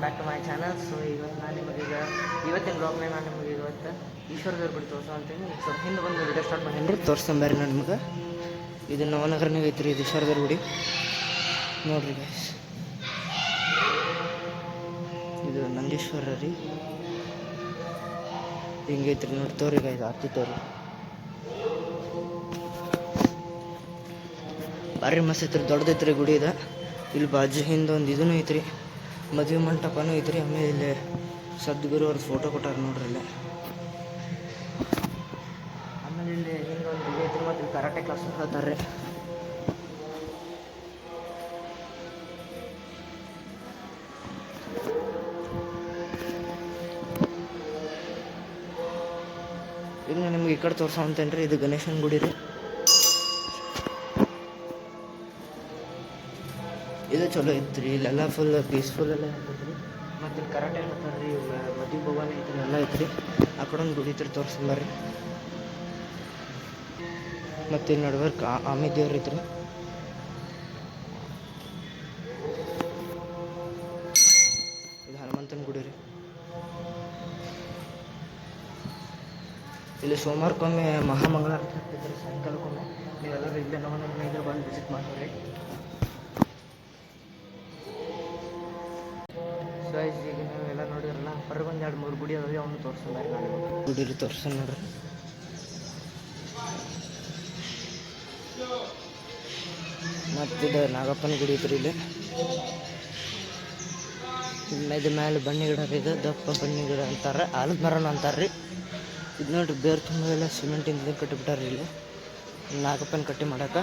Back to my channel. So ಇವತ್ತು ನಾನು ನಿಮಗೀಗ ಇವತ್ತಿನ ಬ್ಲಾಗ್ನಾಗ ನಾನು ನಿಮಗೆ ಇವತ್ತು ಈಶ್ವರದೇವ್ರ ಗುಡಿ ತೋರಿಸೋ ಅಂತೀನಿ. ಸ್ವಲ್ಪ ಹಿಂದೆ ಬಂದು ವಿಡಿಯೋ ಸ್ಟಾರ್ಟ್ ಮಾಡೀನಿ. ತೋರಿಸ್ಕೊಂಬರ್ರಿ ನಾನು ನಿಮ್ಗೆ. ಇದು ನವನಗರನಾಗ ಐತ್ರಿ ಇದು ಈಶ್ವರದೇವ್ರ ಗುಡಿ ನೋಡ್ರಿ ಗೈಸ್. ಇದು ನಂದೀಶ್ವರ ರೀ, ಹಿಂಗೈತ್ರಿ ನೋಡಿ. ತೋರಿ ಗೈಸ್, ಆರ್ತಿ ತೋರಿ ಭಾರಿ ಮಸ್ತ್ ಐತ್ರಿ, ದೊಡ್ಡದೈತ್ರಿ ಗುಡಿ ಇದೆ. ಇಲ್ಲಿ ಬಾಜು ಹಿಂದೆ ಒಂದು ಇದೂ ಐತ್ರಿ, ಮದುವೆ ಮಂಟಪನೂ ಐತ್ರಿ. ಆಮೇಲೆ ಇಲ್ಲಿ ಸದ್ಗುರು ಅವ್ರ ಫೋಟೋ ಕೊಟ್ಟಾರ ನೋಡ್ರಿ ಇಲ್ಲಿ. ಆಮೇಲೆ ಇಲ್ಲಿ ಹಿಂದೆ ಒಂದು ಇದು ಐತ್ರಿ, ಮತ್ತು ಇಲ್ಲಿ ಕರಾಟೆ ಕ್ಲಾಸ್ ಹೇಳ್ತಾರೆ. ಈಗ ನಾನು ನಿಮ್ಗೆ ಈ ಕಡೆ ತೋರ್ಸೋ ಅಂತೇನ್ರಿ. ಇದು ಗಣೇಶನ ಗುಡಿ ರೀ. ಇದು ಚಲೋ ಐತ್ರಿ, ಇಲ್ಲೆಲ್ಲ ಫುಲ್ ಪೀಸ್ಫುಲ್ ಎಲ್ಲ ಇರ್ತೈತ್ರಿ. ಮತ್ತು ಇಲ್ಲಿ ಕರಾಟೆ ಹೇಳ್ತಾರೆ ರೀ, ಮದುವೆ ಭವನ ಐತ್ರಿ, ಎಲ್ಲ ಐತ್ರಿ. ಆ ಕಡೆ ಒಂದು ಗುಡಿ ಐತ್ರಿ, ತೋರಿಸ್ಕೊಂಬರ್ರಿ. ಮತ್ತು ಇಲ್ಲಿ ನಡ್ಬರ್ಕ ಆಮೆ ದೇವ್ರು ಐತ್ರಿ. ಇದು ಹನುಮಂತನ ಗುಡಿ ರೀ. ಇಲ್ಲಿ ಸೋಮವಾರಕ್ಕೊಮ್ಮೆ ಮಹಾಮಂಗಳಾರತಿ ಆಗ್ತೈತ್ರಿ, ಸಾಯಂಕಾಲಕ್ಕೊಮ್ಮೆ. ನೀವೆಲ್ಲರೂ ಇಲ್ಲೇ ನವನಗರ ಇದ್ರೆ ಬಂದು ವಿಸಿಟ್ ಮಾಡ್ತೀವಿ. ಗೈಸ್, ಈಗ ನೀವೆಲ್ಲ ನೋಡಿದ್ರಲ್ಲ, ಹೊರಗೆ ಒಂದು 2-3 ಗುಡಿ ಅದಾವೆ, ಅವನು ತೋರಿಸ್ತಾರೆ. ಗುಡಿ ತೋರಿಸ್ತಾನೆ ನೋಡ್ರಿ. ಮತ್ತಿದು ನಾಗಪ್ಪನ ಗುಡಿ ಐತ್ರಿ ಇಲ್ಲಿ. ಇದು ಮೇಲೆ ಬನ್ನಿ ಗಿಡ ರೀ, ಇದು ದಪ್ಪ ಬನ್ನಿ ಗಿಡ ಅಂತಾರೆ, ಆಲದ ಮರನ ಅಂತಾರೆ ರೀ. ಇದು ನೋಡ್ರಿ, ಬೇರು ತುಂಬ ಎಲ್ಲ ಸಿಮೆಂಟಿಂದ ಕಟ್ಟಿಬಿಟ್ಟಾರೆ ಇಲ್ಲಿ ನಾಗಪ್ಪನ ಕಟ್ಟಿ ಮಾಡೋಕೆ.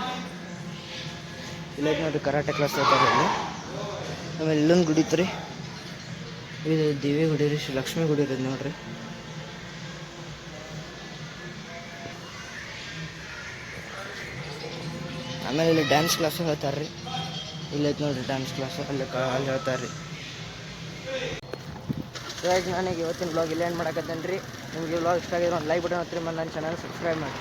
ಇಲ್ಲ ನೋಡ್ರಿ, ಕರಾಟೆ ಕ್ಲಾಸ್ ಐತಾರೆ ಇಲ್ಲಿ. ಆಮೇಲೆ ಇಲ್ಲೊಂದು ಗುಡಿ ಐತ್ರಿ, ಇದು ದೇವಿ ಗುಡಿ ರೀ, ಶ್ರೀ ಲಕ್ಷ್ಮೀ ಗುಡಿ ರೀ ನೋಡ್ರಿ. ಆಮೇಲೆ ಇಲ್ಲಿ ಡ್ಯಾನ್ಸ್ ಕ್ಲಾಸು ಹೇಳ್ತಾರೆ ರೀ. ಇಲ್ಲೈತೆ ನೋಡ್ರಿ ಡ್ಯಾನ್ಸ್ ಕ್ಲಾಸು, ಅಲ್ಲಿ ಹೇಳ್ತಾರೆ ರೀ. ನನಗೆ ಇವತ್ತಿನ ಬ್ಲಾಗ್ ಇಲ್ಲೇನು ಮಾಡಕತ್ತೇನೆ ರೀ. ನಿಮಗೆ ಬ್ಲಾಗ್ ಇಷ್ಟ ಆಗಿದ್ರೆ ಒಂದು ಲೈಕ್ ಬಟನ್ ಹತ್ತಿರ, ಮತ್ತು ನನ್ನ ಚಾನಲ್ ಸಬ್ಸ್ಕ್ರೈಬ್ ಮಾಡಿ.